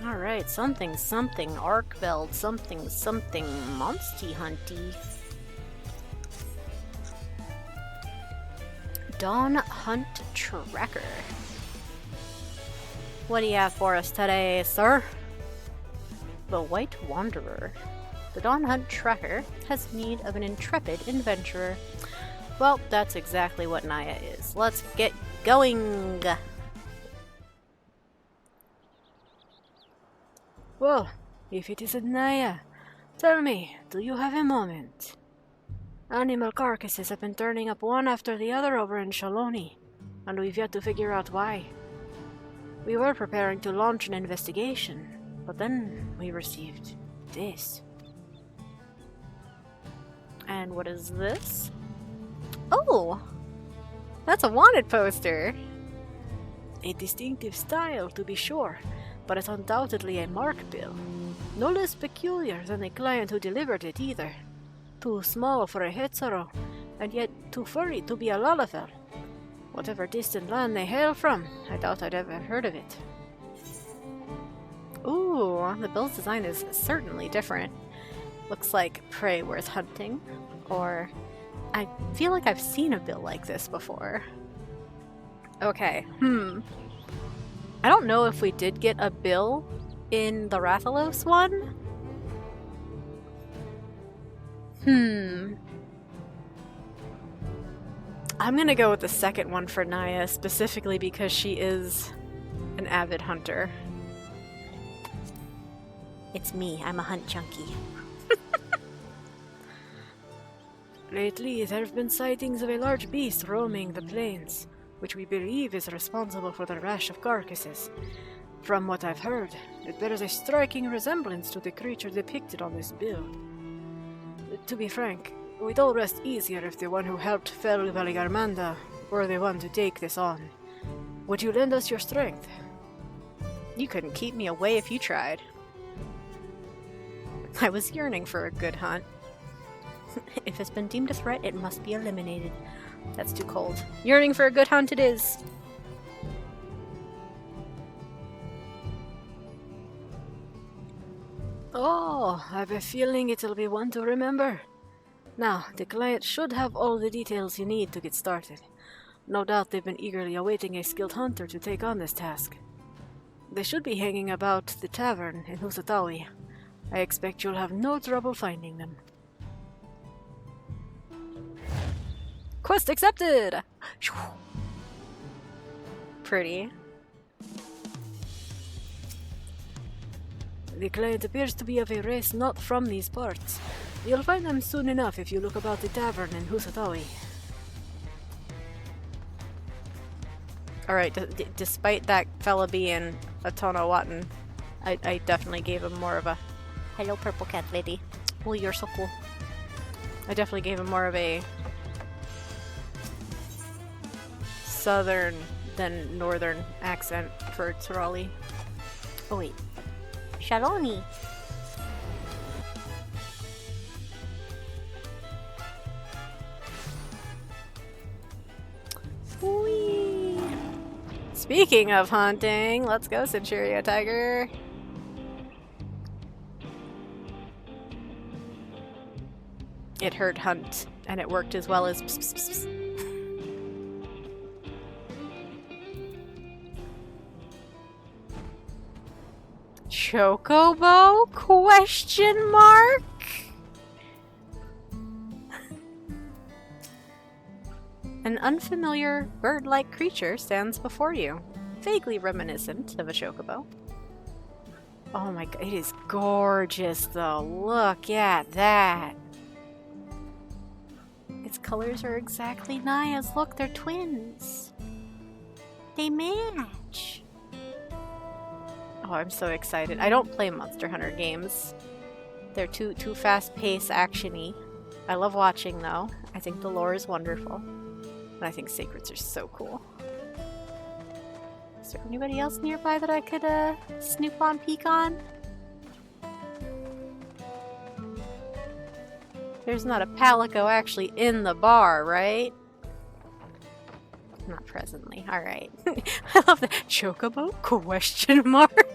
Alright, something something Arkveld, something something Monster Hunty. Dawn Hunt Tracker. What do you have for us today, sir? The White Wanderer. The Dawn Hunt Tracker has need of an intrepid adventurer. Well, that's exactly what Naya is. Let's get going! Well, if it isn't Naya, tell me, do you have a moment? Animal carcasses have been turning up one after the other over in Shaloni, and we've yet to figure out why. We were preparing to launch an investigation, but then we received this. And what is this? Oh! That's a wanted poster! A distinctive style, to be sure, but it's undoubtedly a mark bill. No less peculiar than the client who delivered it either. Too small for a Hetzaro, and yet too furry to be a Lalafell. Whatever distant land they hail from, I doubt I'd ever heard of it. Ooh, the bill's design is certainly different. Looks like prey worth hunting, or I feel like I've seen a bill like this before. Okay, I don't know if we did get a bill in the Rathalos one. I'm gonna go with the second one for Naya, specifically because she is an avid hunter. It's me, I'm a hunt junkie. Lately, there have been sightings of a large beast roaming the plains, which we believe is responsible for the rash of carcasses. From what I've heard, it bears a striking resemblance to the creature depicted on this bill. To be frank, we'd all rest easier if the one who helped fell Valigarmanda were the one to take this on. Would you lend us your strength? You couldn't keep me away if you tried. I was yearning for a good hunt. If it's been deemed a threat, it must be eliminated. That's too cold. Yearning for a good hunt it is! Oh, I have a feeling it'll be one to remember. Now, the client should have all the details you need to get started. No doubt they've been eagerly awaiting a skilled hunter to take on this task. They should be hanging about the tavern in Husatawi. I expect you'll have no trouble finding them. Quest accepted! Pretty. The client appears to be of a race not from these parts. You'll find them soon enough if you look about the tavern in Husatawi. Alright, despite that fella being a Tonawatan, I definitely gave him more of a hello purple cat lady. Well, you're so cool. I definitely gave him more of a southern than northern accent for Tirali. Oh wait. Shaloni! Whee! Speaking of hunting, let's go, Centuria Tiger! It heard hunt, and it worked as well as pss, pss, pss, pss. Chocobo? Question mark? An unfamiliar bird-like creature stands before you, vaguely reminiscent of a chocobo. Oh my god, it is gorgeous though. Look at that. Its colors are exactly Naya's. Look, they're twins. They match. Oh, I'm so excited. I don't play Monster Hunter games. They're too fast-paced, action-y. I love watching, though. I think the lore is wonderful. And I think sacreds are so cool. Is there anybody else nearby that I could, snoop on, peek on? There's not a Palico actually in the bar, right? Not presently. Alright. I love that. Chocobo? Question mark?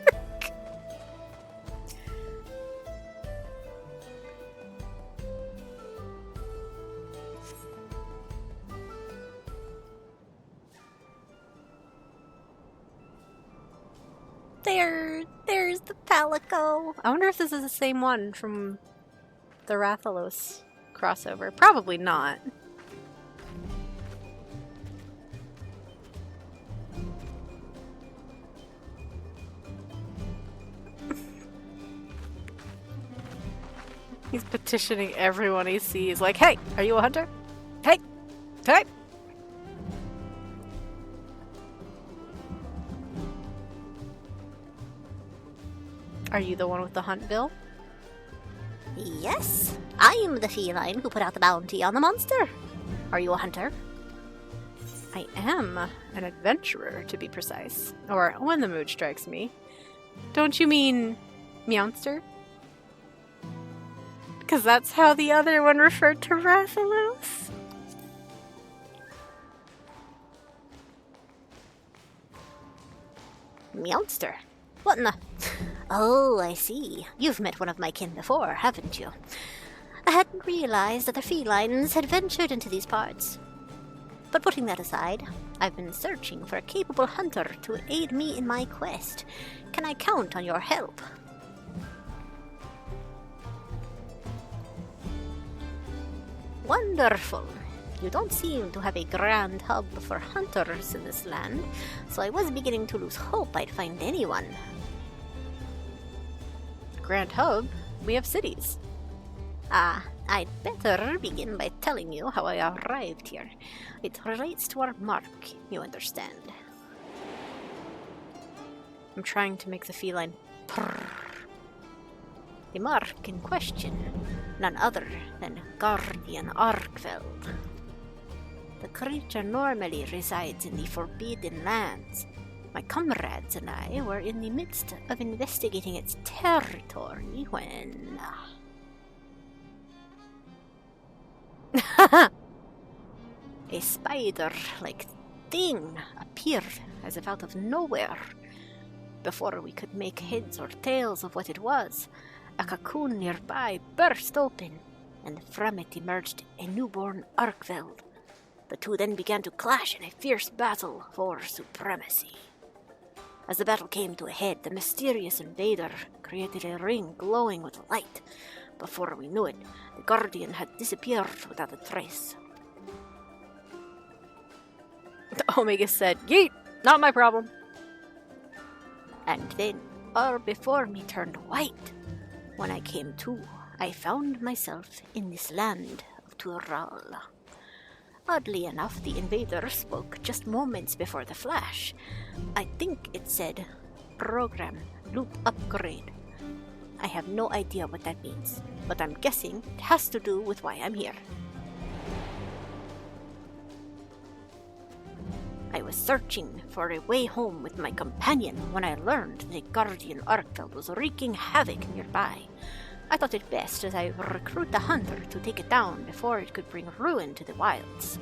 There's the Palico. I wonder if this is the same one from the Rathalos crossover. Probably not. He's petitioning everyone he sees, like, hey, are you a hunter? Hey! Hey! Are you the one with the hunt bill? Yes, I am the feline who put out the bounty on the monster. Are you a hunter? I am an adventurer, to be precise. Or when the mood strikes me. Don't you mean Meowster? Because that's how the other one referred to Rathalos. Meowster? What in the... Oh, I see. You've met one of my kin before, haven't you? I hadn't realized that the felines had ventured into these parts. But putting that aside, I've been searching for a capable hunter to aid me in my quest. Can I count on your help? Wonderful. You don't seem to have a grand hub for hunters in this land, so I was beginning to lose hope I'd find anyone. Grand hub? We have cities. I'd better begin by telling you how I arrived here. It relates to our mark, you understand. I'm trying to make the feline purr. The mark in question, none other than Guardian Arkveld. The creature normally resides in the Forbidden Lands. My comrades and I were in the midst of investigating its territory when... a spider-like thing appeared as if out of nowhere. Before we could make heads or tails of what it was, a cocoon nearby burst open, and from it emerged a newborn Arkveld. The two then began to clash in a fierce battle for supremacy. As the battle came to a head, the mysterious invader created a ring glowing with light. Before we knew it, the Guardian had disappeared without a trace. Omega said, "Yeet! Not my problem." And then, all before me turned white. When I came to, I found myself in this land of Tural. Oddly enough, the invader spoke just moments before the flash. I think it said, "Program loop upgrade." I have no idea what that means, but I'm guessing it has to do with why I'm here. I was searching for a way home with my companion when I learned the Guardian Arkveld was wreaking havoc nearby. I thought it best as I recruit a hunter to take it down before it could bring ruin to the wilds.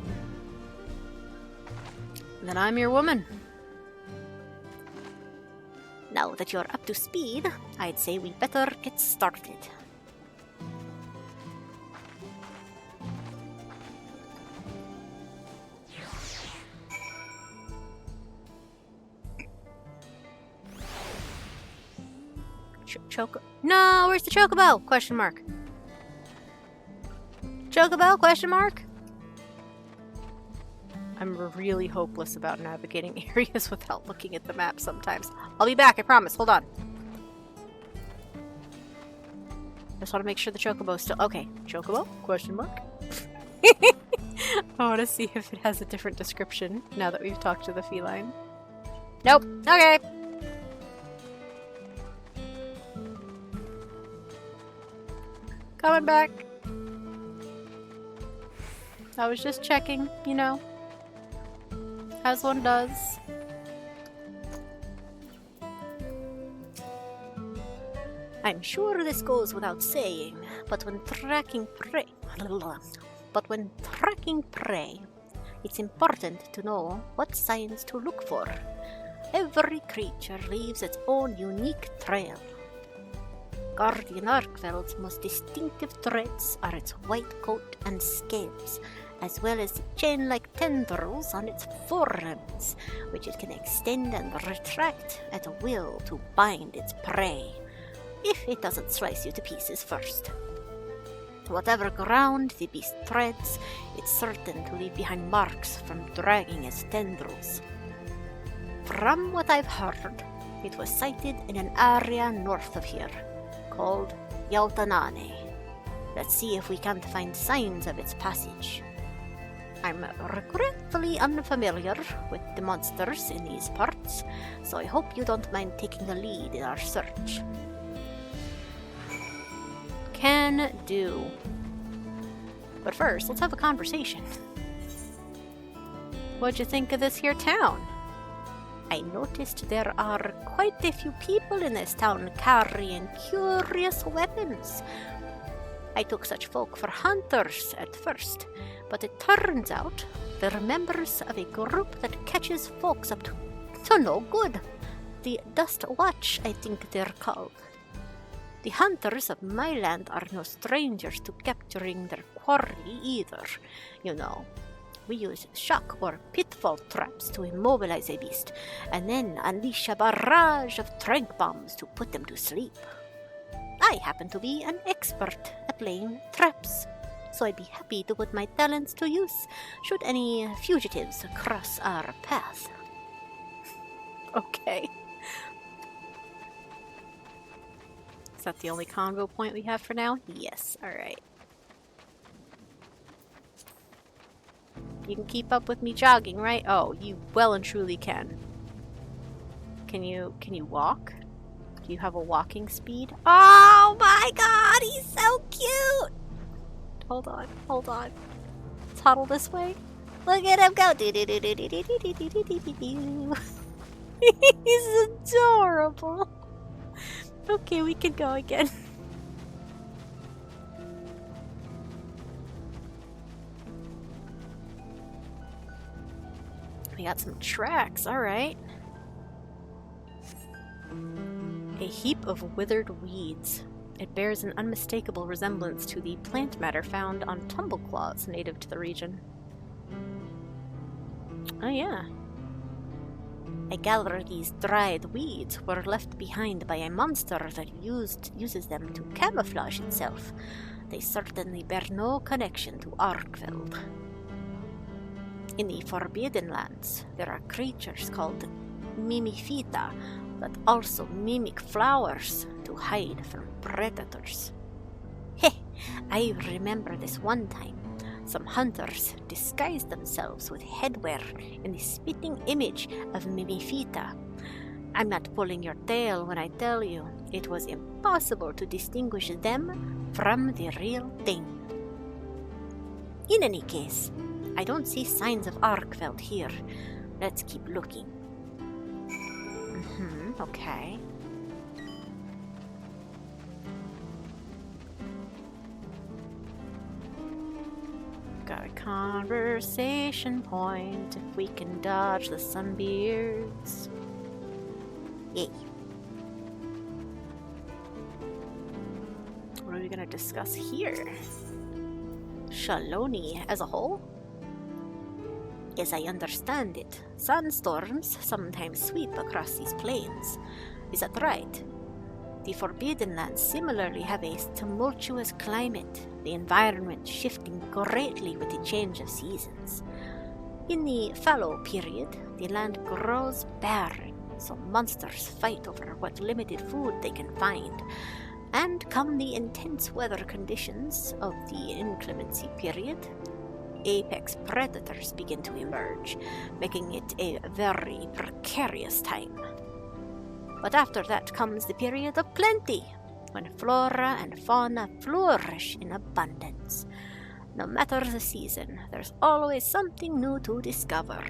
Then I'm your woman. Now that you're up to speed, I'd say we'd better get started. Choco? No, where's the chocobo? Question mark. Chocobo? Question mark. I'm really hopeless about navigating areas without looking at the map sometimes. I'll be back, I promise. Hold on. Just want to make sure the chocobo's still... Okay. Chocobo? Question mark. I want to see if it has a different description now that we've talked to the feline. Nope. Okay. Coming back. I was just checking, you know. As one does. I'm sure this goes without saying, but when tracking prey, it's important to know what signs to look for. Every creature leaves its own unique trail. Guardian Arkveld's most distinctive traits are its white coat and scales, as well as chain-like tendrils on its forelimbs, which it can extend and retract at will to bind its prey, if it doesn't slice you to pieces first. Whatever ground the beast treads, it's certain to leave behind marks from dragging its tendrils. From what I've heard, it was sighted in an area north of here, called Yautanane. Let's see if we can't find signs of its passage. I'm regretfully unfamiliar with the monsters in these parts, so I hope you don't mind taking the lead in our search. Can do. But first, let's have a conversation. What'd you think of this here town? I noticed there are quite a few people in this town carrying curious weapons. I took such folk for hunters at first, but it turns out they're members of a group that catches folks up to no good. The Dust Watch, I think they're called. The hunters of my land are no strangers to capturing their quarry either. You know, we use shock or pitfall traps to immobilize a beast, and then unleash a barrage of trank bombs to put them to sleep. I happen to be an expert at laying traps, so I'd be happy to put my talents to use should any fugitives cross our path. Okay. Is that the only convo point we have for now? Yes. Alright. You can keep up with me jogging, right? Oh, you well and truly can. Can you walk? Do you have a walking speed? Oh my god, he's so cute! Hold on. Let's huddle this way. Look at him go! He's adorable. Okay, we can go again. We got some tracks, alright. A heap of withered weeds. It bears an unmistakable resemblance to the plant matter found on tumbleclaws native to the region. Oh yeah. I gather these dried weeds were left behind by a monster that uses them to camouflage itself. They certainly bear no connection to Arkveld. In the Forbidden Lands, there are creatures called Mimifita that also mimic flowers to hide from predators. Heh, I remember this one time. Some hunters disguised themselves with headwear in the spitting image of Mimifita. I'm not pulling your tail when I tell you it was impossible to distinguish them from the real thing. In any case, I don't see signs of Arkveld here. Let's keep looking. Okay. Got a conversation point if we can dodge the sunbeards. Yay. What are we gonna discuss here? Shaloni as a whole? As I understand it, sandstorms sometimes sweep across these plains. Is that right? The Forbidden Lands similarly have a tumultuous climate, the environment shifting greatly with the change of seasons. In the fallow period, the land grows barren, so monsters fight over what limited food they can find. And come the intense weather conditions of the inclemency period, apex predators begin to emerge, making it a very precarious time. But after that comes the period of plenty, when flora and fauna flourish in abundance. No matter the season, there's always something new to discover,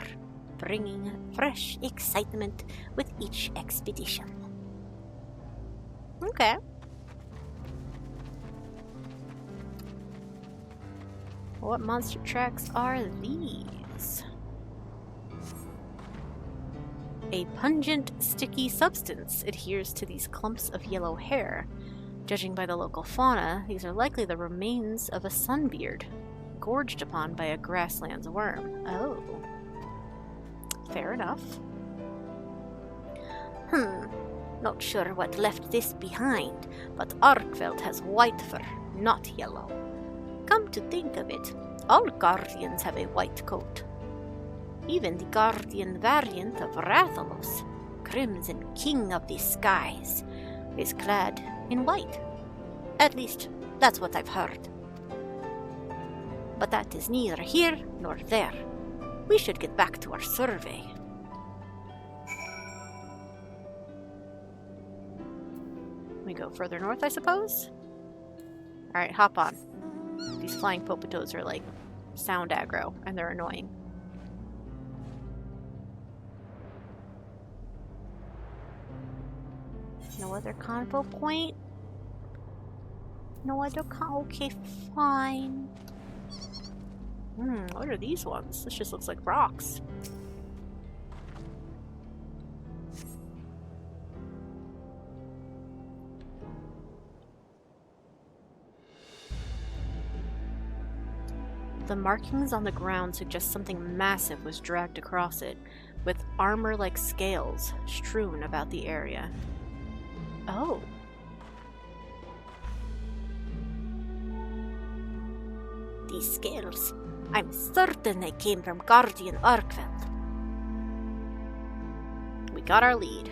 bringing fresh excitement with each expedition. Okay. What monster tracks are these? A pungent, sticky substance adheres to these clumps of yellow hair. Judging by the local fauna, these are likely the remains of a sunbeard. gorged upon by a grasslands worm. Oh. Fair enough. Not sure what left this behind, but Arkveld has white fur, not yellow. Come to think of it, all guardians have a white coat. Even the guardian variant of Rathalos, Crimson King of the Skies, is clad in white. At least, that's what I've heard. But that is neither here nor there. We should get back to our survey. We go further north, I suppose? Alright, hop on. These flying popatos are like sound aggro, and they're annoying. No other convo point? No other okay, fine. What are these ones? This just looks like rocks. The markings on the ground suggest something massive was dragged across it, with armor-like scales strewn about the area. Oh. These scales, I'm certain they came from Guardian Arkveld. We got our lead.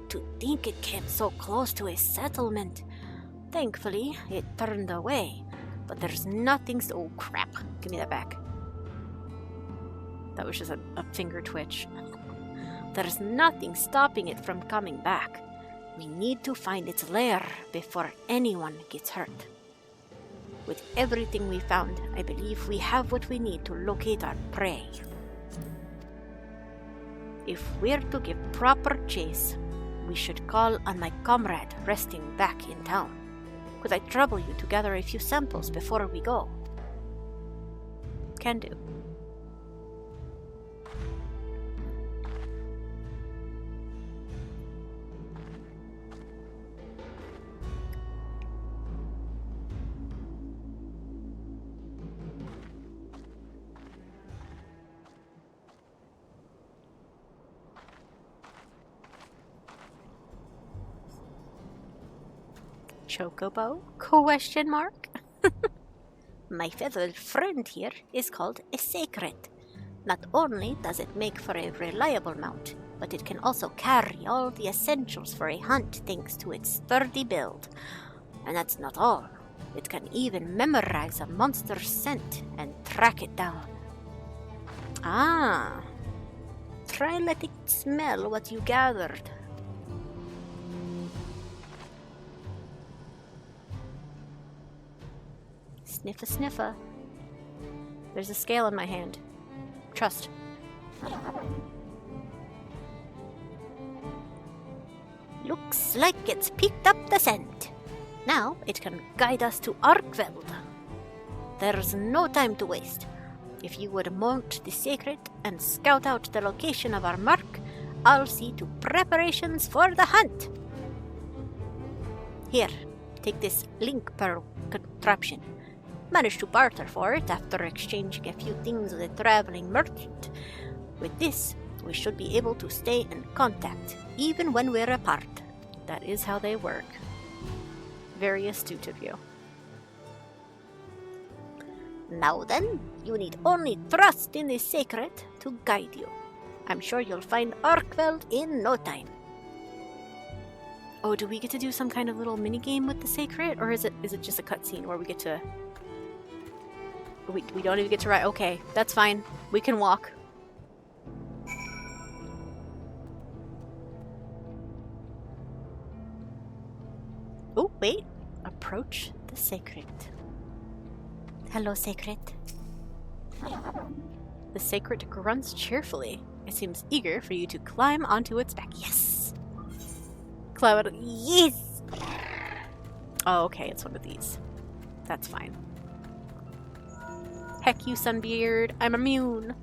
To think it came so close to a settlement. Thankfully, it turned away. But there's nothing oh crap. Give me that back. That was just a finger twitch. There's nothing stopping it from coming back. We need to find its lair before anyone gets hurt. With everything we found, I believe we have what we need to locate our prey. If we're to give proper chase, we should call on my comrade resting back in town. Could I trouble you to gather a few samples before we go? Can do. Chocobo? Question mark? My feathered friend here is called a secret. Not only does it make for a reliable mount, but it can also carry all the essentials for a hunt thanks to its sturdy build. And that's not all. It can even memorize a monster's scent and track it down. Ah. Try letting it smell what you gathered. Sniffa sniffa. There's a scale in my hand. Trust. Looks like it's picked up the scent. Now it can guide us to Arkveld. There's no time to waste. If you would mount the secret and scout out the location of our mark, I'll see to preparations for the hunt. Here, take this link pearl contraption. Managed to barter for it after exchanging a few things with a traveling merchant. With this, we should be able to stay in contact, even when we're apart. That is how they work. Very astute of you. Now then, you need only trust in the secret to guide you. I'm sure you'll find Arkveld in no time. Oh, do we get to do some kind of little minigame with the secret? Or is it just a cutscene where we get to... We don't even get to ride. Okay, that's fine. We can walk. Oh, wait. Approach the secret. Hello, secret. The secret grunts cheerfully. It seems eager for you to climb onto its back. Yes! Climb it. Yes! Oh, okay, it's one of these. That's fine. Heck you, Sunbeard. I'm immune.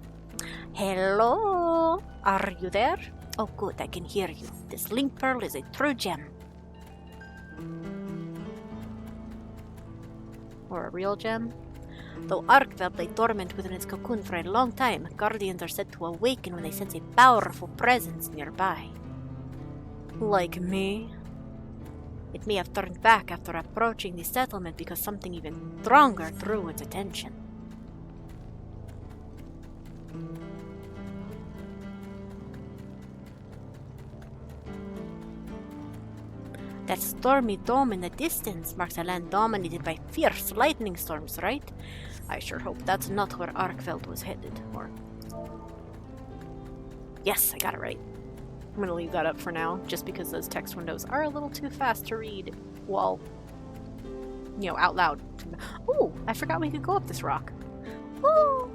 Hello? Are you there? Oh, good, I can hear you. This link pearl is a true gem. Or a real gem? Though Arkveld lay dormant within its cocoon for a long time, guardians are said to awaken when they sense a powerful presence nearby. Like me? It may have turned back after approaching the settlement because something even stronger drew its attention. That stormy dome in the distance marks a land dominated by fierce lightning storms, right? I sure hope that's not where Arkveld was headed, or... Yes, I got it right. I'm gonna leave that up for now, just because those text windows are a little too fast to read while, out loud. Ooh, I forgot we could go up this rock. Ooh!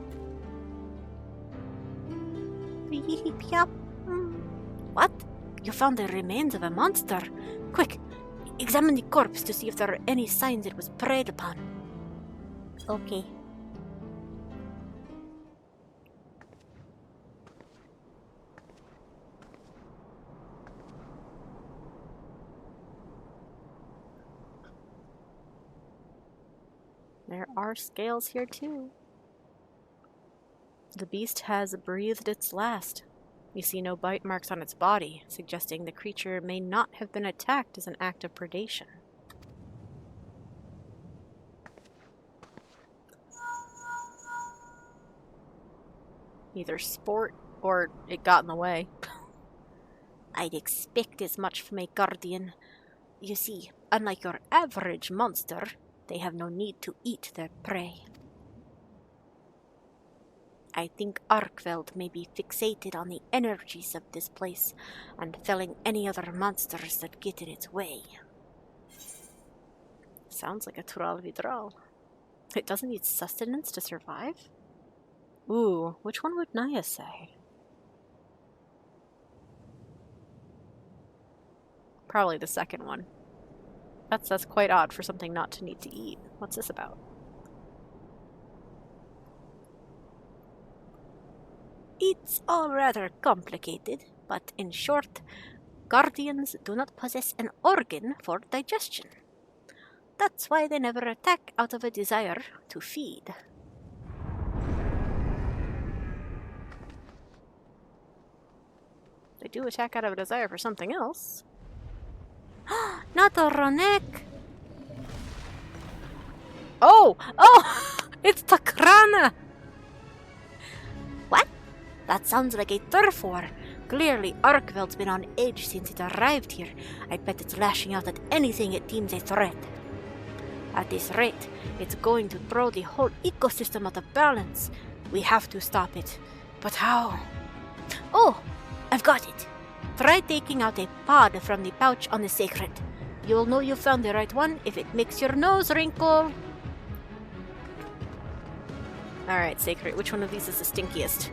What? You found the remains of a monster? Quick, examine the corpse to see if there are any signs it was preyed upon. Okay. There are scales here too. The beast has breathed its last. You see no bite marks on its body, suggesting the creature may not have been attacked as an act of predation. Either sport or it got in the way. I'd expect as much from a guardian. You see, unlike your average monster, they have no need to eat their prey. I think Arkveld may be fixated on the energies of this place and felling any other monsters that get in its way. Sounds like a Trollvidral. It doesn't need sustenance to survive? Ooh, which one would Naya say? Probably the second one. That's quite odd for something not to need to eat. What's this about? It's all rather complicated, but in short, guardians do not possess an organ for digestion. That's why they never attack out of a desire to feed. They do attack out of a desire for something else. Not a Ronek! Oh! Oh! It's Takrana! What? That sounds like a turf war. Clearly, Arkveld's been on edge since it arrived here. I bet it's lashing out at anything it deems a threat. At this rate, it's going to throw the whole ecosystem out of balance. We have to stop it. But how? Oh, I've got it. Try taking out a pod from the pouch on the sacred. You'll know you found the right one if it makes your nose wrinkle. Alright, Sacred, which one of these is the stinkiest?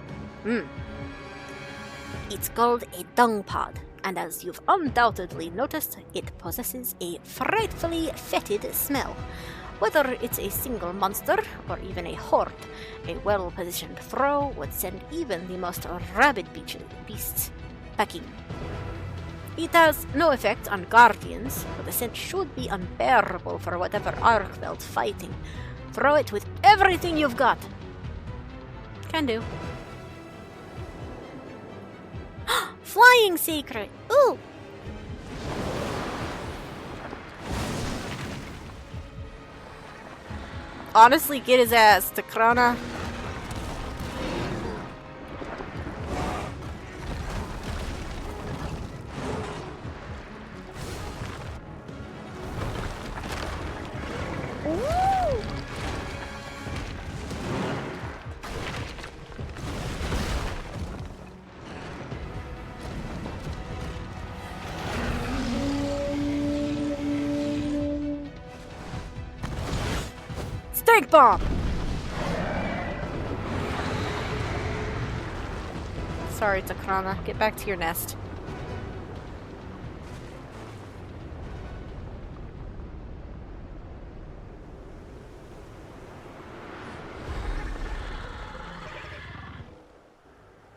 It's called a dung pod, and as you've undoubtedly noticed, it possesses a frightfully fetid smell. Whether it's a single monster or even a horde, a well-positioned throw would send even the most rabid beasts packing. It has no effect on guardians, but the scent should be unbearable for whatever Arkveld's fighting. Throw it with everything you've got. Can do. Flying secret! Ooh! Honestly, get his ass, Takrana. Stink bomb! Sorry, Takrana. Get back to your nest.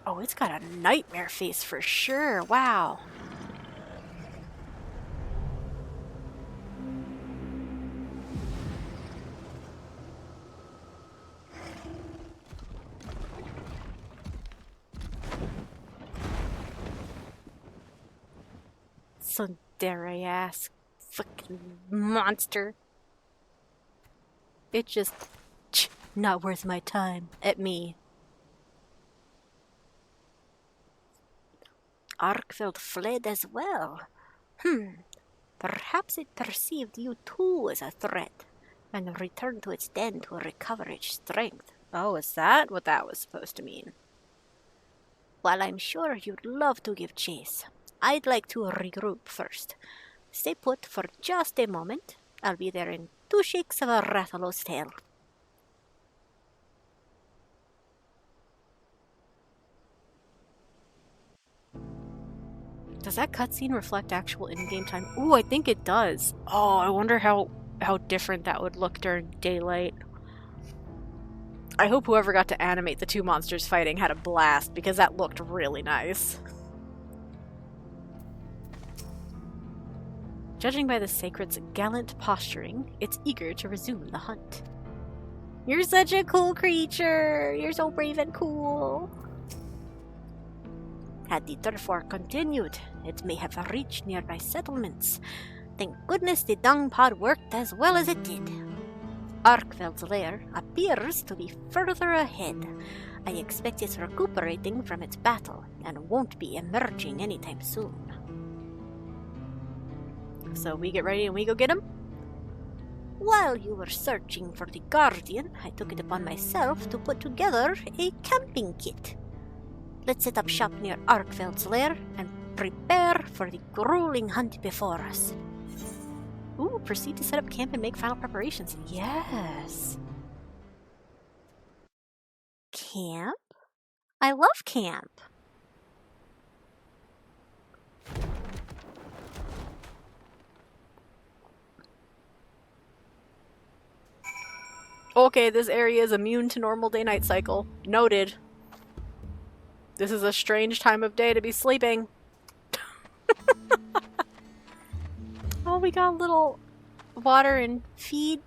Oh, it's got a nightmare face for sure. Wow. So dare I ask, fucking monster. It just, not worth my time, at me. Arkveld fled as well. Perhaps it perceived you too as a threat, and returned to its den to recover its strength. Oh, is that what that was supposed to mean? While I'm sure you'd love to give chase, I'd like to regroup first. Stay put for just a moment. I'll be there in 2 shakes of a Rathalos tail. Does that cutscene reflect actual in-game time? Ooh, I think it does. Oh, I wonder how different that would look during daylight. I hope whoever got to animate the two monsters fighting had a blast, because that looked really nice. Judging by the Sacred's gallant posturing, it's eager to resume the hunt. You're such a cool creature! You're so brave and cool! Had the turf war continued, it may have reached nearby settlements. Thank goodness the dung pod worked as well as it did. Arkveld's lair appears to be further ahead. I expect it's recuperating from its battle and won't be emerging anytime soon. So we get ready and we go get him? While you were searching for the Guardian, I took it upon myself to put together a camping kit. Let's set up shop near Arkveld's lair and prepare for the grueling hunt before us. Ooh, proceed to set up camp and make final preparations. Yes! Camp? I love camp! Okay, this area is immune to normal day-night cycle. Noted. This is a strange time of day to be sleeping. Oh, we got a little water and feed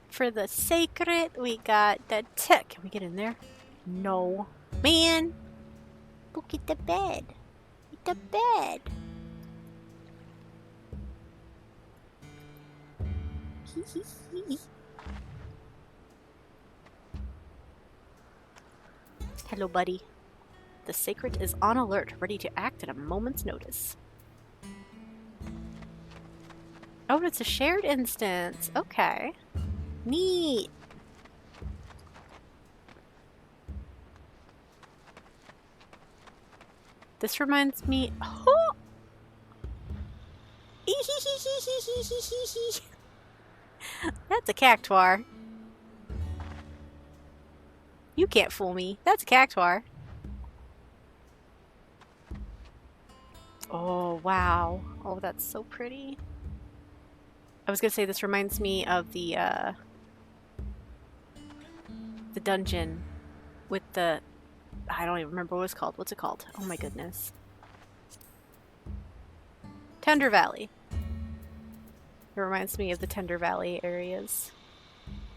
for the Sacred. We got the tech. Can we get in there? No. Man! Look at the bed. It's a bed. Hello, buddy. The Sacred is on alert, ready to act at a moment's notice. Oh, it's a shared instance. Okay. Neat. This reminds me... Oh! That's a cactuar. You can't fool me. That's a cactuar. Oh, wow. Oh, that's so pretty. I was gonna say this reminds me of the dungeon with the... I don't even remember what it's called. What's it called? Oh my goodness. Tender Valley. It reminds me of the Tender Valley areas.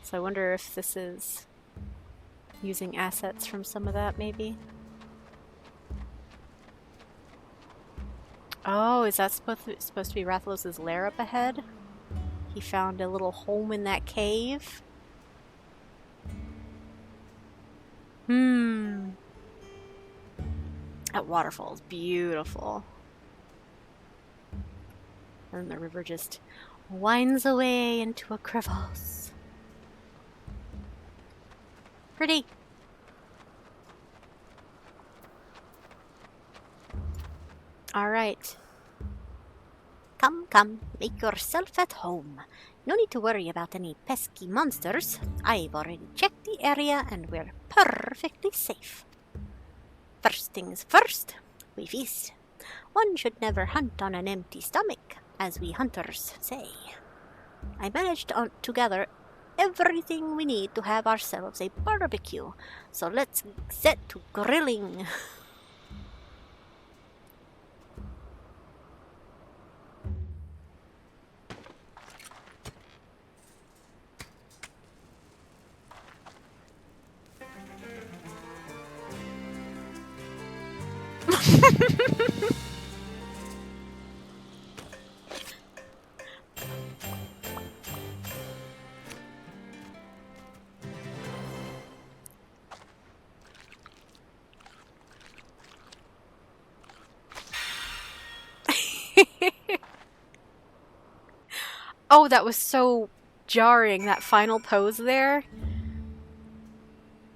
So I wonder if this is using assets from some of that, maybe? Oh, is that supposed to be Rathalos' lair up ahead? He found a little home in that cave? That waterfall is beautiful. And the river just winds away into a crevasse. Pretty. Alright. Come, come, make yourself at home. No need to worry about any pesky monsters. I've already checked the area and we're perfectly safe. First things first, we feast. One should never hunt on an empty stomach, as we hunters say. I managed to gather everything we need to have ourselves a barbecue, so let's set to grilling. Oh, that was so jarring, that final pose there.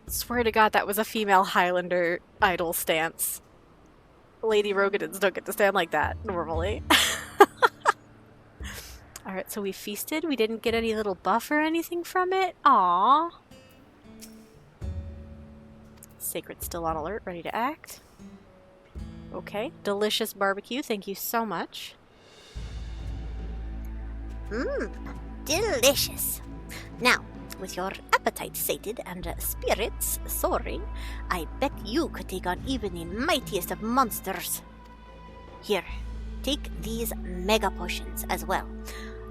Swear to God, that was a female Highlander idol stance. Lady Rogadins don't get to stand like that normally. Alright, so we feasted. We didn't get any little buff or anything from it. Aww. Sacred's still on alert, ready to act. Okay, delicious barbecue. Thank you so much. Mmm, delicious. Now, with your appetite sated and spirits soaring, I bet you could take on even the mightiest of monsters. Here, take these mega potions as well.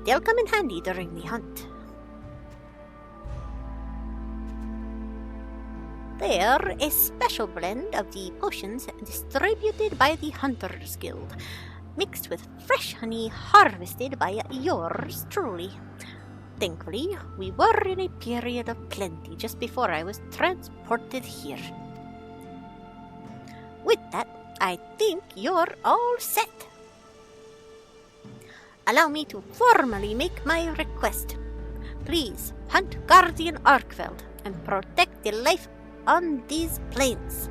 They'll come in handy during the hunt. They're a special blend of the potions distributed by the Hunters Guild, mixed with fresh honey harvested by yours truly. Thankfully, we were in a period of plenty just before I was transported here. With that, I think you're all set. Allow me to formally make my request. Please hunt Guardian Arkveld and protect the life on these plains.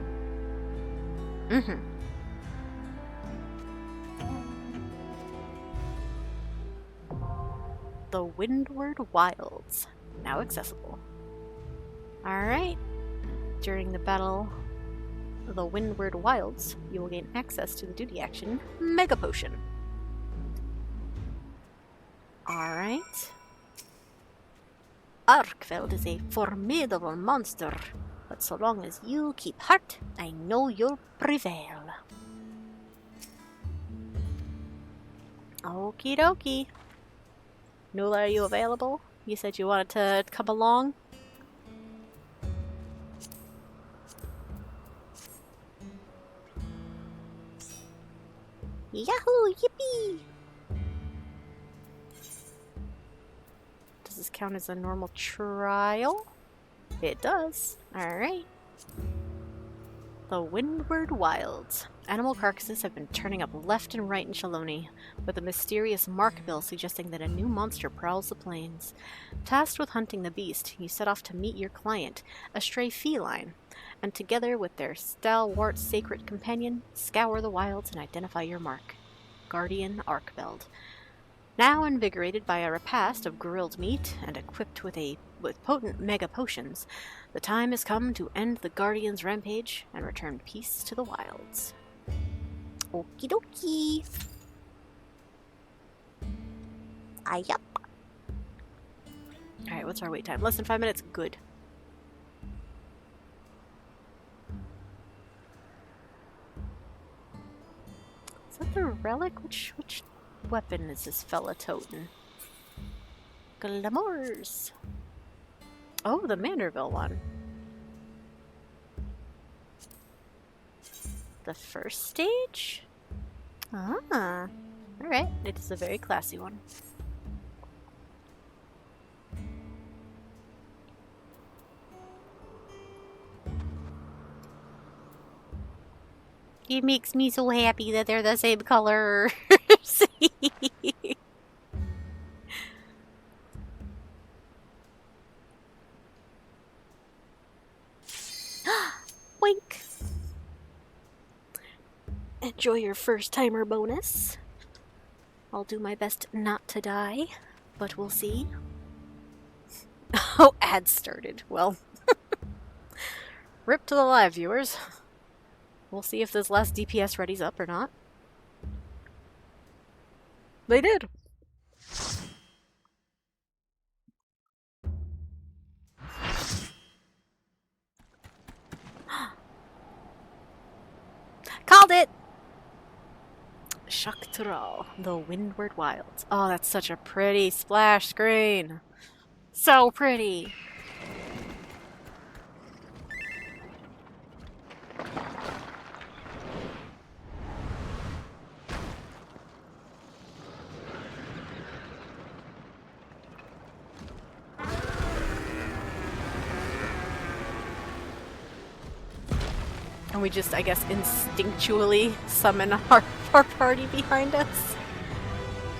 The Windward Wilds, now accessible. Alright. During the battle of the Windward Wilds, you will gain access to the duty action Mega Potion. Alright. Arkveld is a formidable monster, but so long as you keep heart, I know you'll prevail. Okie dokie. Nula, are you available? You said you wanted to come along? Yahoo! Yippee! Does this count as a normal trial? It does. Alright. The Windward Wilds. Animal carcasses have been turning up left and right in Shaloni, with a mysterious markbill suggesting that a new monster prowls the plains. Tasked with hunting the beast, you set off to meet your client, a stray feline, and together with their stalwart sacred companion, scour the wilds and identify your mark. Guardian Arkveld. Now invigorated by a repast of grilled meat and equipped with potent mega potions, the time has come to end the Guardian's rampage and return peace to the wilds. Okie dokie. Yup. Alright, what's our wait time? Less than 5 minutes? Good. Is that the relic? Which weapon is this fella toting? Glamours. Oh, the Manderville one. The first stage? Ah. Alright, it is a very classy one. It makes me so happy that they're the same color. Wink. Enjoy your first timer bonus. I'll do my best not to die, but we'll see. Oh, ad started. Well, rip to the live viewers. We'll see if this last DPS ready's up or not. They did. Called it! Shaktral, the Windward Wilds. Oh, that's such a pretty splash screen. So pretty. And we just, I guess, instinctually summon our party behind us.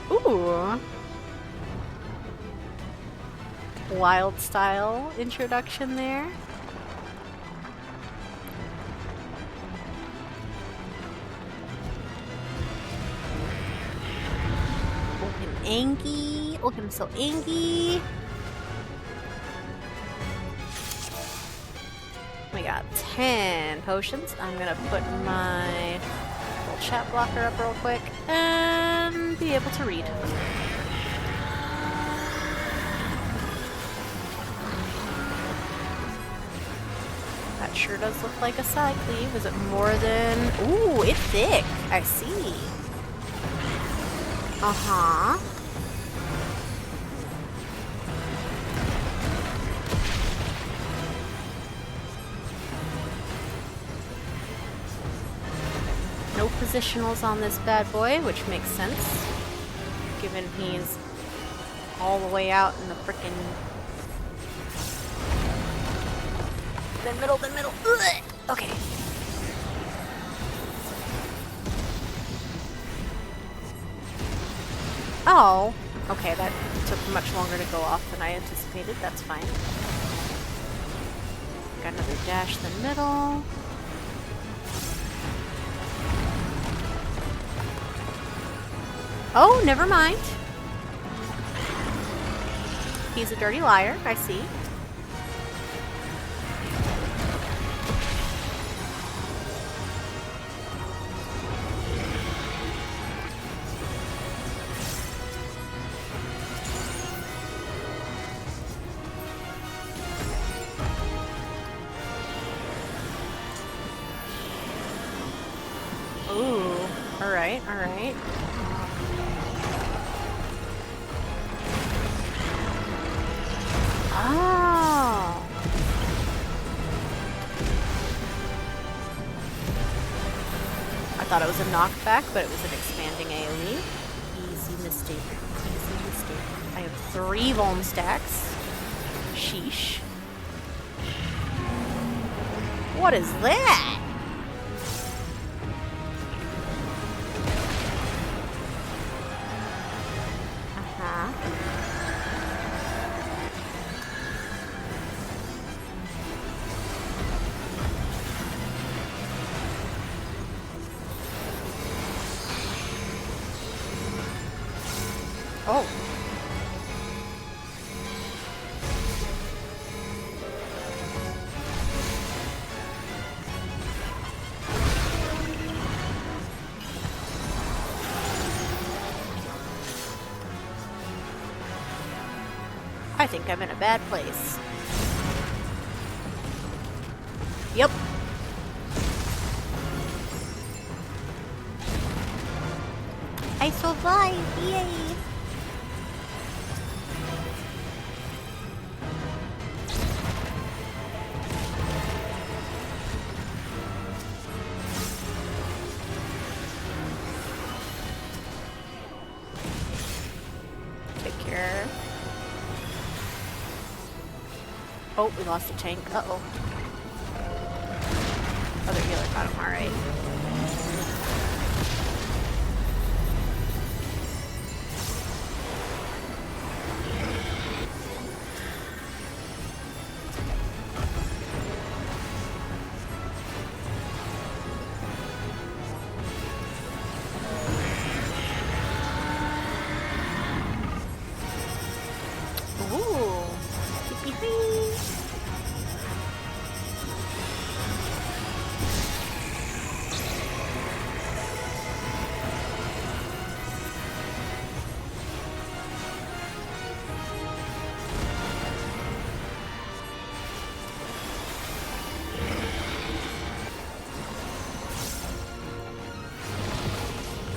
Ooh. wild style introduction there. Oh, him angry. Oh, him so angry. We got 10 potions. I'm gonna put my little chat blocker up real quick and be able to read. That sure does look like a side cleave. Is it more than... Ooh, it's thick. I see. Uh-huh. No positionals on this bad boy, which makes sense, given he's all the way out in the frickin' the middle. Ugh! Okay. Oh, okay, that took much longer to go off than I anticipated. That's fine. Got another dash in the middle. Oh, never mind. He's a dirty liar, I see. Ooh, alright, alright. Oh. I thought it was a knockback, but it was an expanding AoE. Easy mistake. Easy mistake. I have 3 Vuln stacks. Sheesh. What is that? Oh. I think I'm in a bad place. Yep. I survived! Yay! Take care. Oh, we lost a tank. Uh-oh. Other healer got him, alright.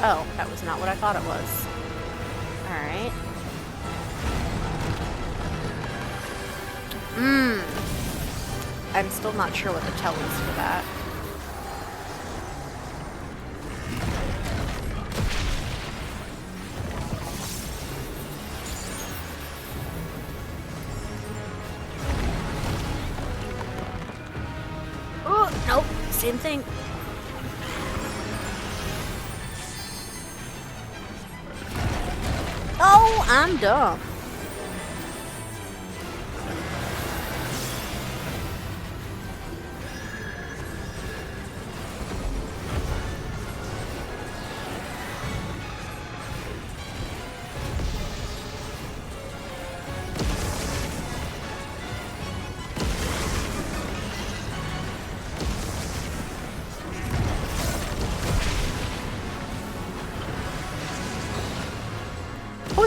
Oh, that was not what I thought it was. Alright. I'm still not sure what the tell is for that. Oh, nope. Same thing. Oh, I'm dumb.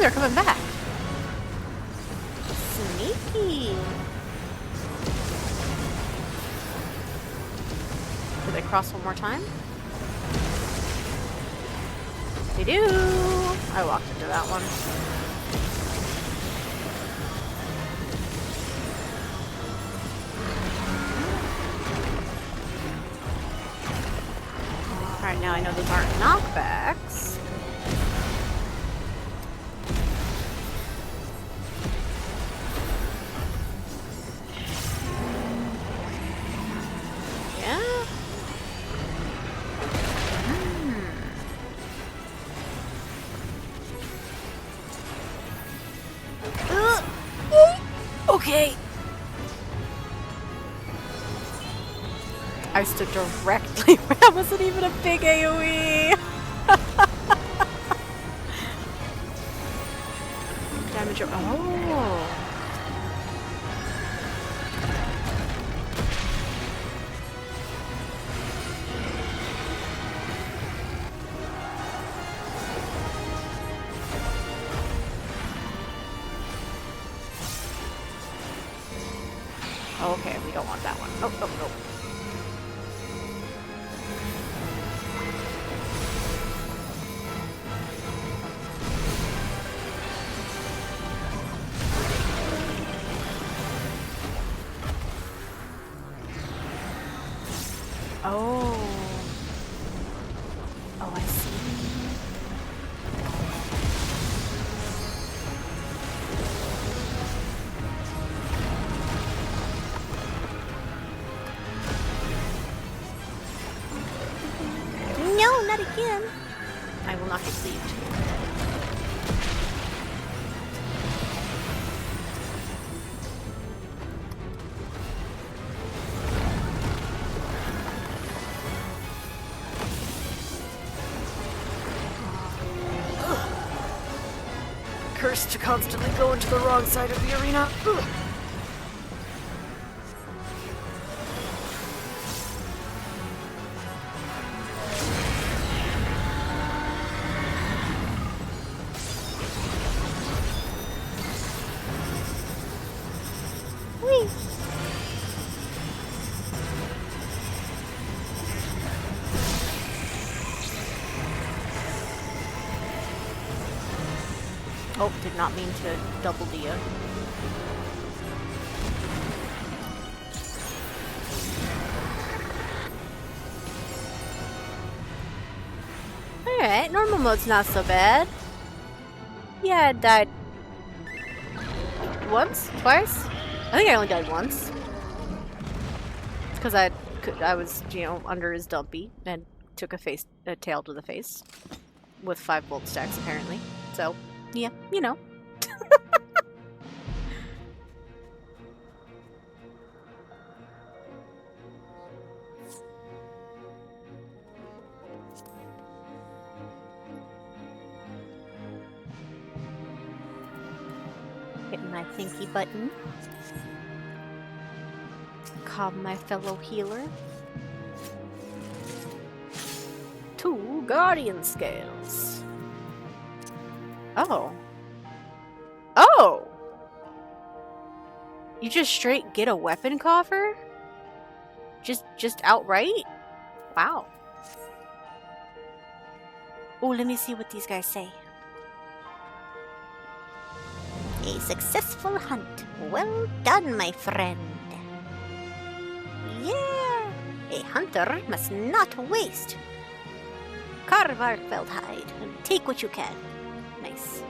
they're coming back. Sneaky. Do they cross one more time? They do! I walked into that one. Alright, now I know those aren't knockbacks. Yeah? Okay. I stood directly where that wasn't even a big AoE. Damage. Oh. Okay, we don't want that one. Oh, oh, oh. Oh. Oh, I see. No, not again. I will not get saved. Cursed to constantly go into the wrong side of the arena. Ugh. Whee! Oh, did not mean to double D you. Alright, normal mode's not so bad. Yeah, I died once? Twice? I think I only died once. It's because I was, you know, under his dumpy and took a tail to the face. With 5 bolt stacks, apparently. So, yeah, you know. Hit my thinky button. Calm my fellow healer. 2 guardian scales. Oh. Oh! You just straight get a weapon coffer? Just outright? Wow. Oh, let me see what these guys say. A successful hunt. Well done, my friend. Yeah! A hunter must not waste. Carve Arkveld hide and take what you can. Nice.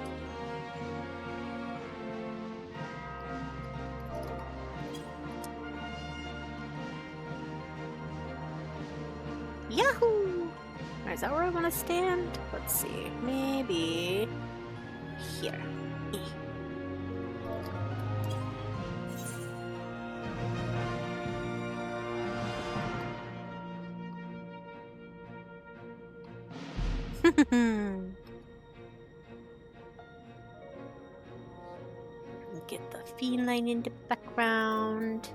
Yahoo! Is that where I want to stand? Let's see. Maybe here. Get the feline in the background.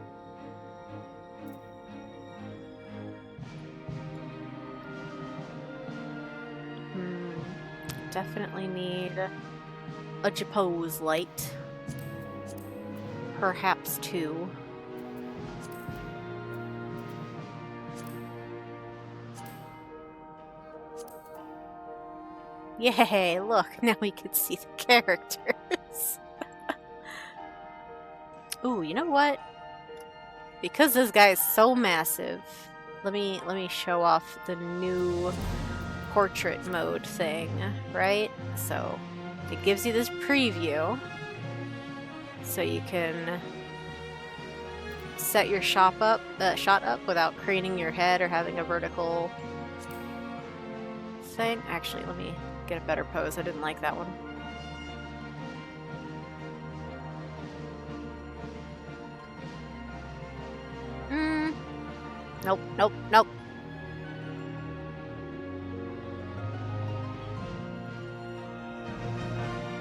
Definitely need a Japose light. Perhaps two. Yay, look, now we can see the characters. Ooh, you know what? Because this guy is so massive, let me show off the new portrait mode thing, right? So it gives you this preview, so you can set your shot up without craning your head or having a vertical thing. Actually, let me get a better pose. I didn't like that one. Nope, nope, nope.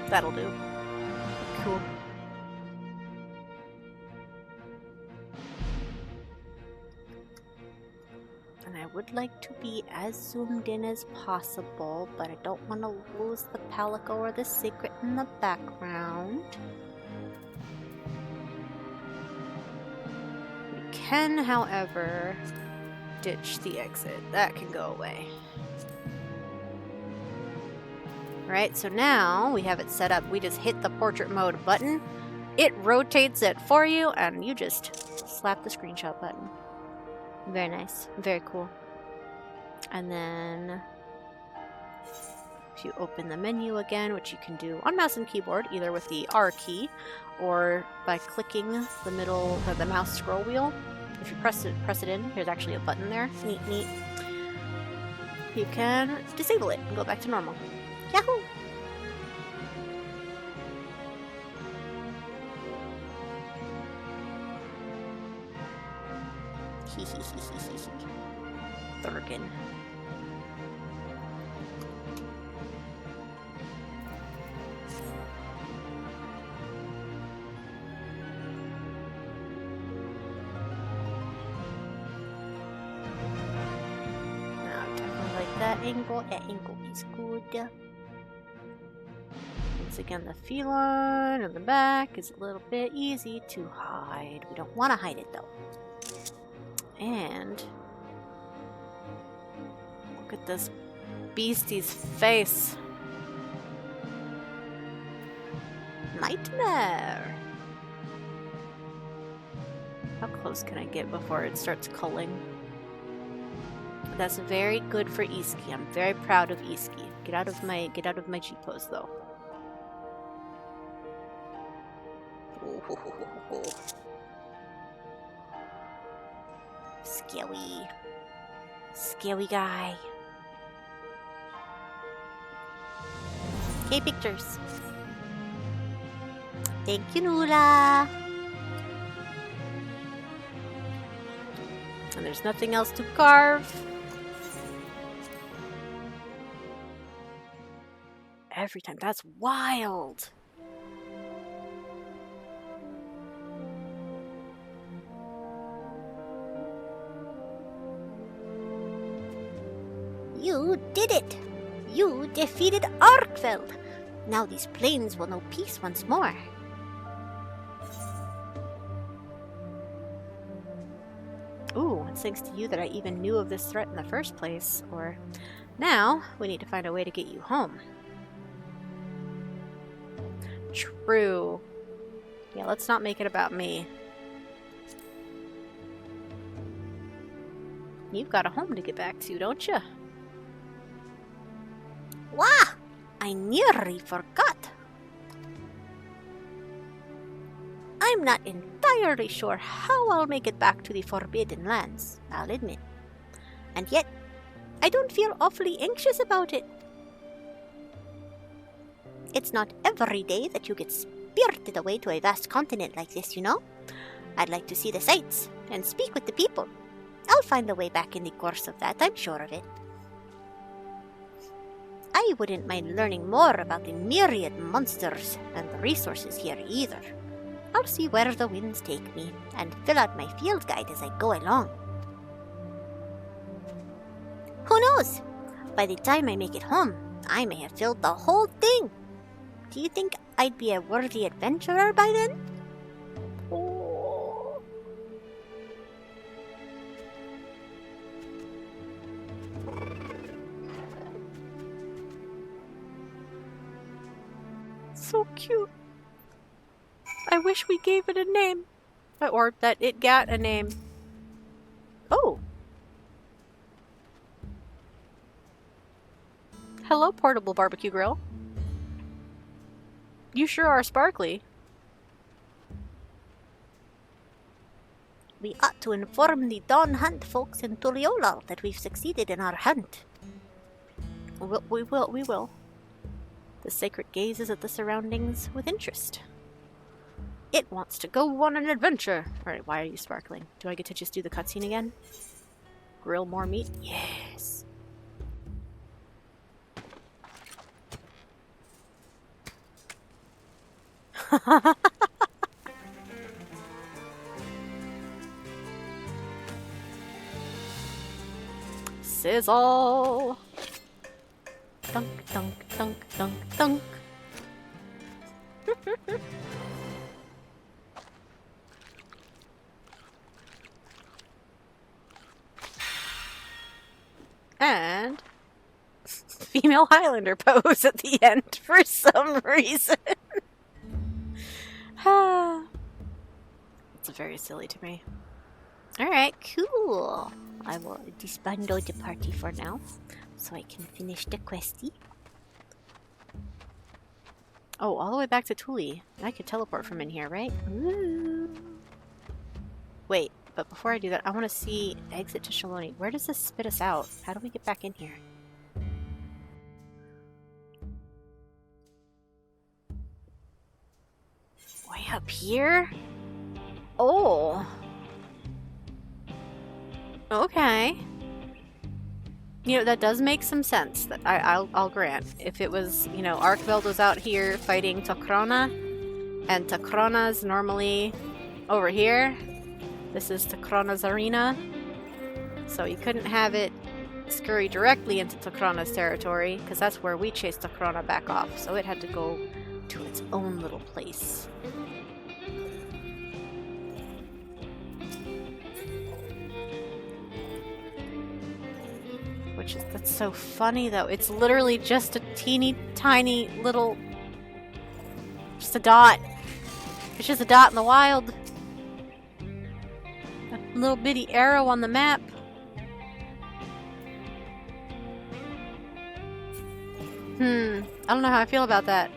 That'll do. Cool. And I would like to be as zoomed in as possible, but I don't want to lose the palico or the secret in the background. We can, however, ditch the exit. That can go away. Right, so now we have it set up. We just hit the portrait mode button. It rotates it for you, and you just slap the screenshot button. Very nice. Very cool. And then if you open the menu again, which you can do on mouse and keyboard, either with the R key or by clicking the middle of the mouse scroll wheel. If you press it in, there's actually a button there. Neat, neat. You can disable it and go back to normal. Yahoo! Thurkin. That angle is good. Once again, the feline in the back is a little bit easy to hide. We don't want to hide it though. And look at this beastie's face. Nightmare. How close can I get before it starts culling? That's very good for Iski. I'm very proud of Iski. Get out of my G pose though. Scary. Scary guy. Okay, pictures. Thank you, Nula. And there's nothing else to carve. Every time. That's wild. You did it! You defeated Arkveld! Now these plains will know peace once more. Ooh, it's thanks to you that I even knew of this threat in the first place. Or now we need to find a way to get you home. True. Yeah, let's not make it about me. You've got a home to get back to, don't you? Wah! I nearly forgot. I'm not entirely sure how I'll make it back to the Forbidden Lands, I'll admit. And yet, I don't feel awfully anxious about it. It's not every day that you get spirited away to a vast continent like this, you know? I'd like to see the sights and speak with the people. I'll find a way back in the course of that, I'm sure of it. I wouldn't mind learning more about the myriad monsters and the resources here either. I'll see where the winds take me and fill out my field guide as I go along. Who knows? By the time I make it home, I may have filled the whole thing. Do you think I'd be a worthy adventurer by then? Oh. So cute. I wish we gave it a name. Or that it got a name. Oh. Hello, portable barbecue grill. You sure are sparkly. We ought to inform the Dawn Hunt folks in Tuliolal that we've succeeded in our hunt. We will. The sacred gazes at the surroundings with interest. It wants to go on an adventure. Alright, why are you sparkling? Do I get to just do the cutscene again? Grill more meat? Yes. Sizzle! Dunk, dunk, dunk, dunk, dunk. And female Highlander pose at the end for some reason. It's very silly to me. Alright, cool. I will disbando the party for now, so I can finish the questy. Oh, all the way back to Tuli. I could teleport from in here, right? Ooh. Wait, but before I do that, I want to see exit to Shaloni. Where does this spit us out? How do we get back in here? Way up here? Oh. Okay. You know, that does make some sense. That I'll grant. If it was, you know, Arkveld was out here fighting Takrona, and Takrona's normally over here. This is Takrona's arena. So you couldn't have it scurry directly into Takrona's territory, because that's where we chased Takrona back off. So it had to go to its own little place. That's so funny though. It's literally just a teeny tiny little, just a dot. It's just a dot in the wild. A little bitty arrow on the map. I don't know how I feel about that.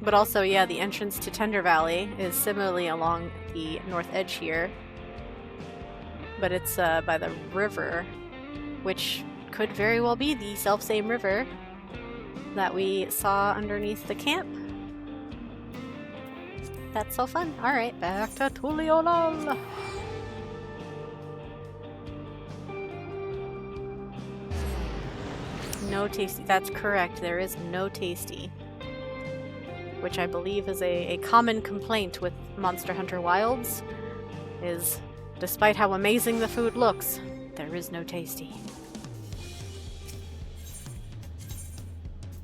But also, yeah, the entrance to Tender Valley is similarly along the north edge here. But it's by the river, which could very well be the self-same river that we saw underneath the camp. That's so fun. Alright, back to Tuliolal. No tasty. That's correct. There is no tasty. Which I believe is a common complaint with Monster Hunter Wilds, is despite how amazing the food looks, there is no tasty.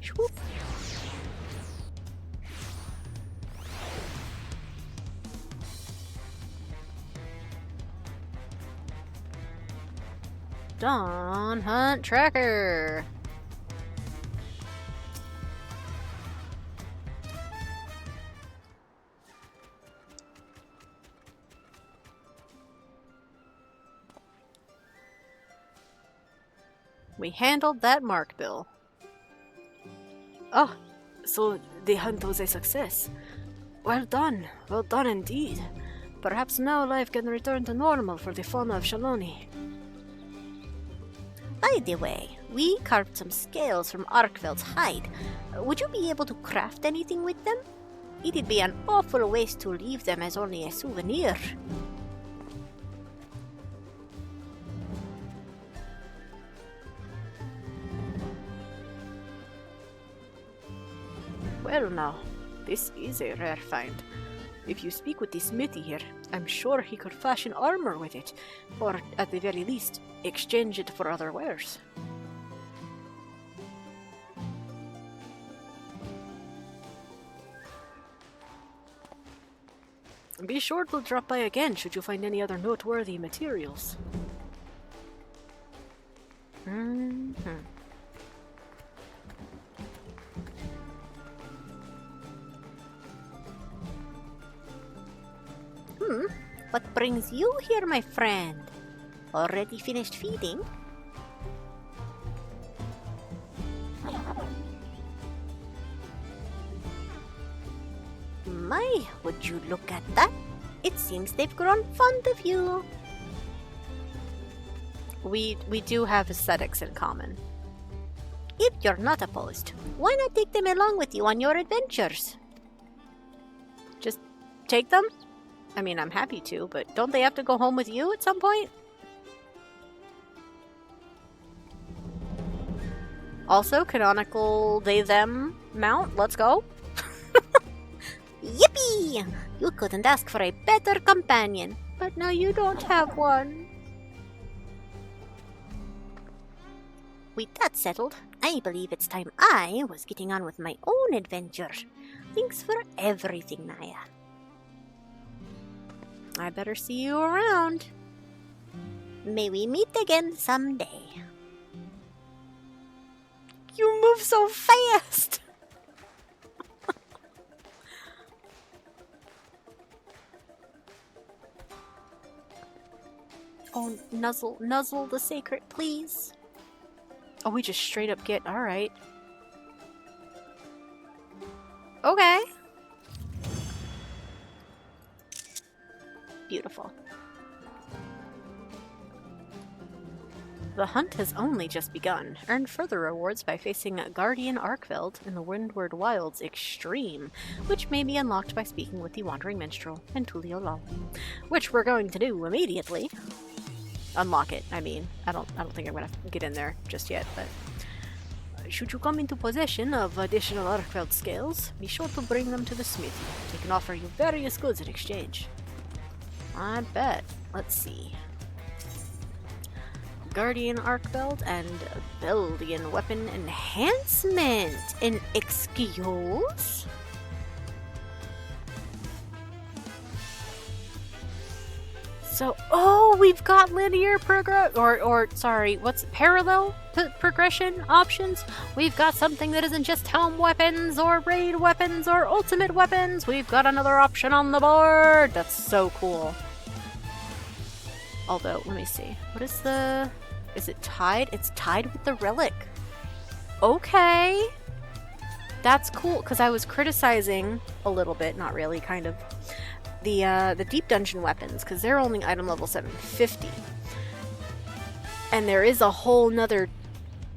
Swoop. Dawn Hunt Tracker! We handled that mark, Bill. Oh, so the hunt was a success. Well done indeed. Perhaps now life can return to normal for the fauna of Shaloni. By the way, we carved some scales from Arkveld's hide. Would you be able to craft anything with them? It'd be an awful waste to leave them as only a souvenir. Well now, this is a rare find. If you speak with the smithy here, I'm sure he could fashion armor with it, or at the very least, exchange it for other wares. Be sure to drop by again should you find any other noteworthy materials. What brings you here, my friend? Already finished feeding? My, would you look at that? It seems they've grown fond of you. We do have aesthetics in common. If you're not opposed, why not take them along with you on your adventures? Just take them? I mean, I'm happy to, but don't they have to go home with you at some point? Also, canonical they-them mount. Let's go. Yippee! You couldn't ask for a better companion, but now you don't have one. With that settled, I believe it's time I was getting on with my own adventure. Thanks for everything, Naya. I better see you around. May we meet again someday. You move so fast! Oh, nuzzle the sacred, please. Oh, we just straight up get... Alright. Okay. Beautiful. The hunt has only just begun. Earn further rewards by facing Guardian Arkveld in the Windward Wilds Extreme, which may be unlocked by speaking with the Wandering Minstrel and Tuliolal, which we're going to do immediately. Unlock it, I mean. I don't think I'm gonna get in there just yet, but should you come into possession of additional Arkveld scales, be sure to bring them to the smithy. They can offer you various goods in exchange. I bet. Let's see. Guardian Arkveld and Beldian Weapon Enhancement. An excuse? So, oh, we've got linear parallel progression options. We've got something that isn't just helm weapons or raid weapons or ultimate weapons. We've got another option on the board. That's so cool. Although, let me see. What is the... Is it tied? It's tied with the relic. Okay. That's cool, because I was criticizing a little bit, not really, kind of, the deep dungeon weapons, because they're only item level 750. And there is a whole nother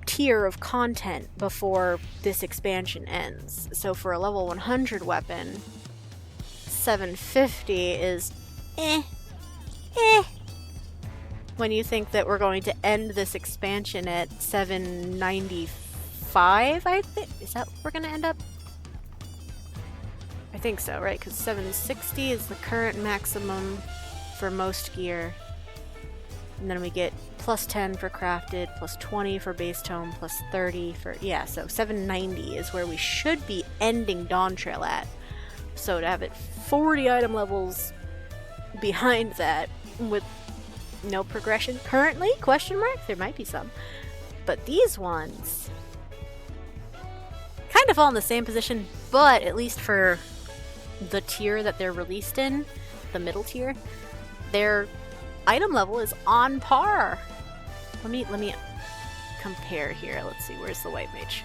tier of content before this expansion ends. So for a level 100 weapon, 750 is when you think that we're going to end this expansion at 795, I think. Is that where we're going to end up? I think so, right? Because 760 is the current maximum for most gear. And then we get plus 10 for crafted, plus 20 for base tome, plus 30 for... Yeah, so 790 is where we should be ending Dawn Trail at. So to have it 40 item levels behind that with no progression currently? Question mark? There might be some. But these ones kind of fall in the same position, but at least for the tier that they're released in, the middle tier, their item level is on par. Let me compare here. Let's see, where's the white mage?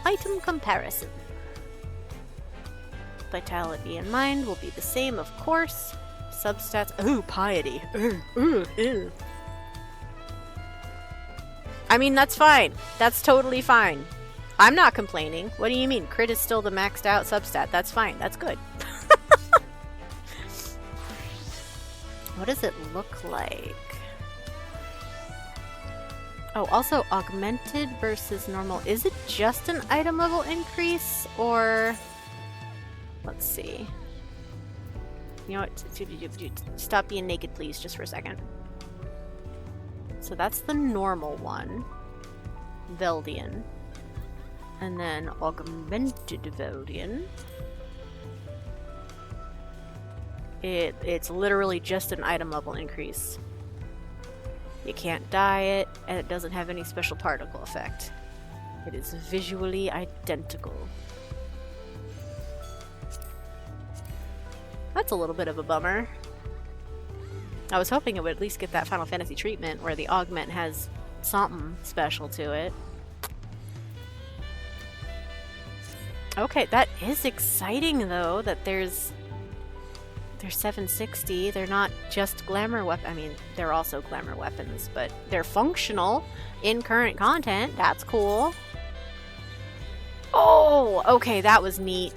Item comparison. Vitality and mind will be the same, of course. Substats. Ooh, piety. Ooh. I mean, that's fine. That's totally fine. I'm not complaining. What do you mean? Crit is still the maxed out substat. That's fine. That's good. What does it look like? Oh, also augmented versus normal. Is it just an item level increase, or... Let's see. You know what? Stop being naked, please, just for a second. So that's the normal one. Veldian. And then augmented Veldian. It's literally just an item level increase. You can't dye it, and it doesn't have any special particle effect. It is visually identical. That's a little bit of a bummer. I was hoping it would at least get that Final Fantasy treatment where the augment has something special to it. Okay, that is exciting though, that they're 760. They're not just glamour weapons. I mean, they're also glamour weapons, but they're functional in current content. That's cool. Oh, okay, that was neat.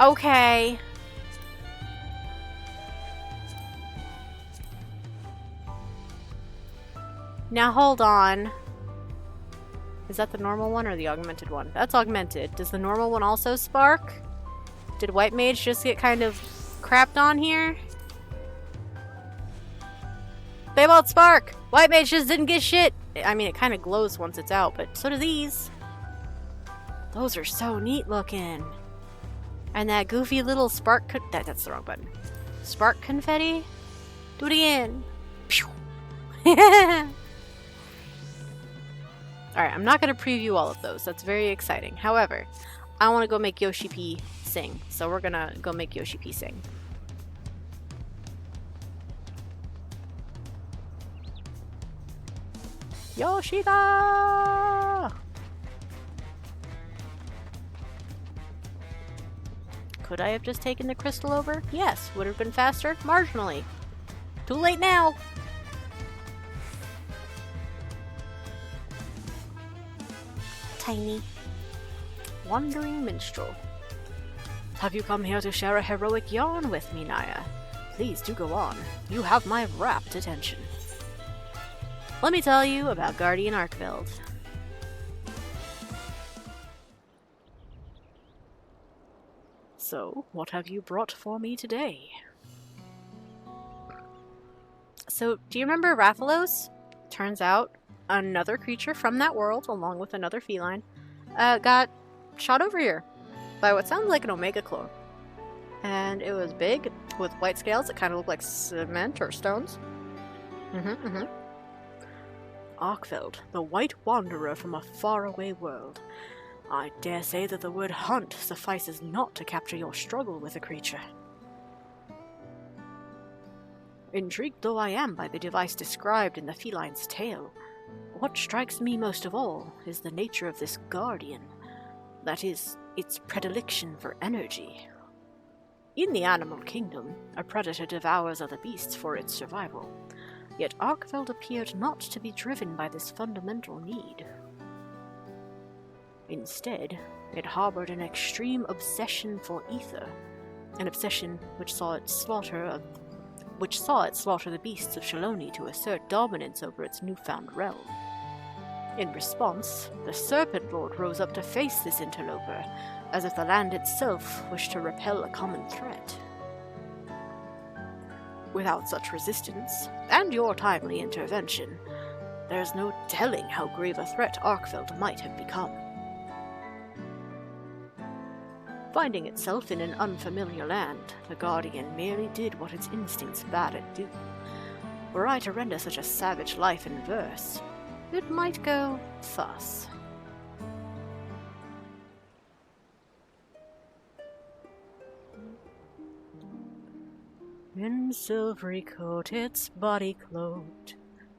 Okay. Now hold on. Is that the normal one or the augmented one? That's augmented. Does the normal one also spark? Did White Mage just get kind of crapped on here? They won't spark! White Mage just didn't get shit! I mean, it kind of glows once it's out, but so do these. Those are so neat looking. And that goofy little spark... That's the wrong button. Spark confetti? Do it again. Pew! Alright, I'm not going to preview all of those. That's very exciting. However, I want to go make Yoshi P sing. So we're going to go make Yoshi P sing. Yoshida! Could I have just taken the crystal over? Yes. Would it have been faster? Marginally. Too late now! Tiny. Wandering minstrel. Have you come here to share a heroic yarn with me, Naya? Please do go on. You have my rapt attention. Let me tell you about Guardian Arkveld. So, what have you brought for me today? So, do you remember Rathalos? Turns out, another creature from that world, along with another feline, got shot over here by what sounds like an Omega clone. And it was big, with white scales that kind of look like cement or stones. Arkveld, the White Wanderer from a faraway world. I dare say that the word hunt suffices not to capture your struggle with the creature. Intrigued though I am by the device described in the feline's tale, what strikes me most of all is the nature of this guardian. That is, its predilection for energy. In the animal kingdom, a predator devours other beasts for its survival. Yet Arkveld appeared not to be driven by this fundamental need. Instead, it harbored an extreme obsession for ether, an obsession which saw it slaughter the beasts of Shaloni to assert dominance over its newfound realm. In response, the Serpent Lord rose up to face this interloper, as if the land itself wished to repel a common threat. Without such resistance, and your timely intervention, there's no telling how grave a threat Arkveld might have become. Finding itself in an unfamiliar land, the Guardian merely did what its instincts bade it do. Were I to render such a savage life in verse, it might go thus. In silvery coat its body cloaked,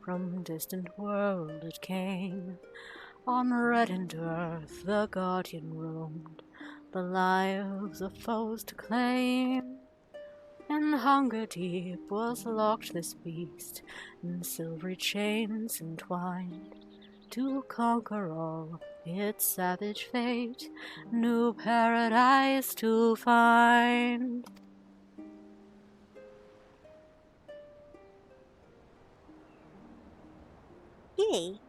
from distant world it came. On reddened earth the Guardian roamed, the lives of foes to claim. In hunger deep was locked this beast, in silvery chains entwined. To conquer all its savage fate, new paradise to find. Yay!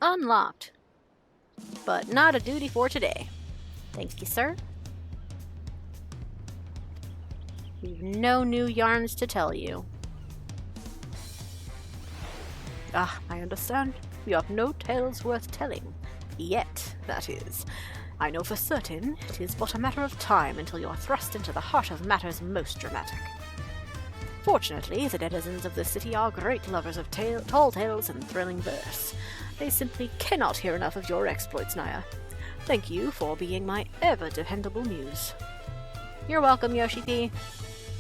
Unlocked. But not a duty for today. Thank you, sir. We've no new yarns to tell you. Ah, I understand. you have no tales worth telling. Yet, that is. I know for certain it is but a matter of time until you are thrust into the heart of matters most dramatic. Fortunately, the denizens of this city are great lovers of tall tales and thrilling verse. They simply cannot hear enough of your exploits, Naya. Thank you for being my ever-dependable muse. You're welcome, Yoshi P.